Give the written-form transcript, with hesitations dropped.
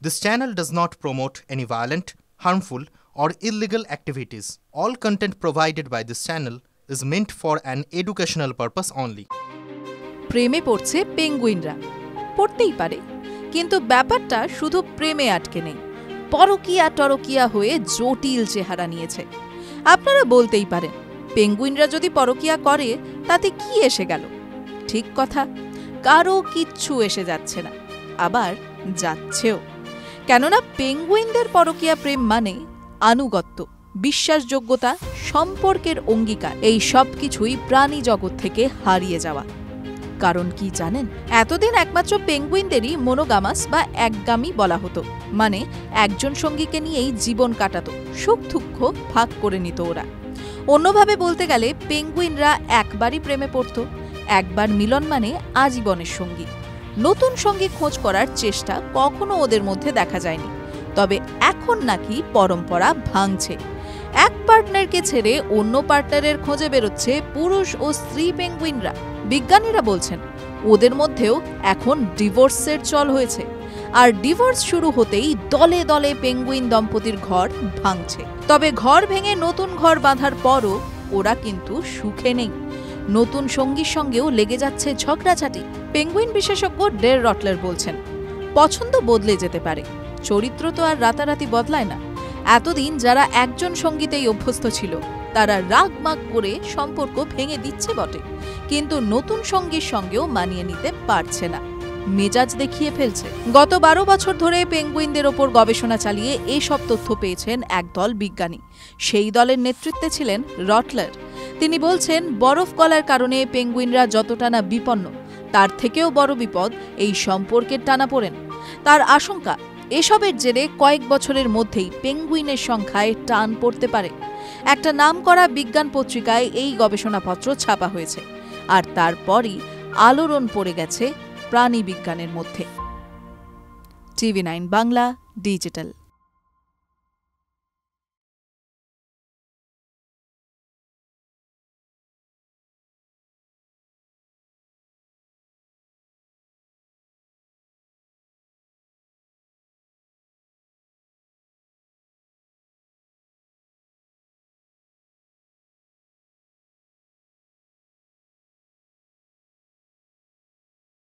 This channel does not promote any violent, harmful, or illegal activities. All content provided by this channel is meant for an educational purpose only. প্রেমে পড়ছে পেঙ্গুইনরা, পড়তেই পারে, কিন্তু ব্যাপারটা শুধু প্রেমে আটকে নেই, পরকীয়া টরকীয়া হয়ে জটিল চেহারা নিয়েছে। আপনারা বলতেই পারেন, পেঙ্গুইনরা যদি পরকীয়া করে তাতে কি এসে গেল? ঠিক কথা, কারো কিচ্ছু এসে যাচ্ছে না, আবার যাচ্ছেও। কেননা পেঙ্গুইনদের পরকীয়া প্রেম মানে আনুগত্য, বিশ্বাসযোগ্যতা, সম্পর্কের অঙ্গীকার, এই সব কিছুই প্রাণী জগৎ থেকে হারিয়ে যাওয়া। কারণ কি জানেন? এতদিন একমাত্র পেঙ্গুইনদেরই মনোগামাস বা একগামী বলা হতো, মানে একজন সঙ্গীকে নিয়েই জীবন কাটাতো, সুখ দুঃখ ভাগ করে নিত ওরা। অন্যভাবে বলতে গেলে পেঙ্গুইনরা একবারই প্রেমে পড়ত, একবার মিলন মানে আজীবনের সঙ্গী। নতুন সঙ্গী খোঁজ করার চেষ্টা কখনো ওদের মধ্যে দেখা যায়নি। তবে এখন নাকি পরম্পরা ভাঙছে। এক পার্টনারকে ছেড়ে অন্য পার্টনারের খোঁজে বেরোচ্ছে পুরুষ ও স্ত্রী পেঙ্গুইনরা। বিজ্ঞানীরা বলছেন ওদের মধ্যেও এখন ডিভোর্সের চল হয়েছে, আর ডিভোর্স শুরু হতেই দলে দলে পেঙ্গুইন দম্পতির ঘর ভাঙছে। তবে ঘর ভেঙে নতুন ঘর বাঁধার পরও ওরা কিন্তু সুখে নেই। নতুন সঙ্গীর সঙ্গেও লেগে যাচ্ছে ঝগড়াঝাটি। পেঙ্গুইন বিশেষজ্ঞ ডের রটলার বলছেন, পছন্দ বদলে যেতে পারে, চরিত্র তো আর রাতারাতি বদলায় না। এতদিন যারা একজন সঙ্গীতেই অভ্যস্ত ছিল তারা রাগমাগ করে সম্পর্ক ভেঙে দিচ্ছে বটে, কিন্তু নতুন সঙ্গীর সঙ্গেও মানিয়ে নিতে পারছে না, মেজাজ দেখিয়ে ফেলছে। গত 12 বছর ধরে পেঙ্গুইনদের ওপর গবেষণা চালিয়ে এসব তথ্য পেয়েছেন একদল বিজ্ঞানী। সেই দলের নেতৃত্বে ছিলেন রটলার। তিনি বলছেন, বরফ গলার কারণে পেঙ্গুইনরা যতটা না বিপন্ন, তার থেকেও বড় বিপদ এই সম্পর্কের টানাপোড়েন। তার আশঙ্কা, এসবের জেরে কয়েক বছরের মধ্যেই পেঙ্গুইনের সংখ্যায় টান পড়তে পারে। একটা নামকরা বিজ্ঞান পত্রিকায় এই গবেষণাপত্র ছাপা হয়েছে, আর তারপরই আলোড়ন পড়ে গেছে প্রাণী বিজ্ঞানের মধ্যে। TV9 Bangla digital.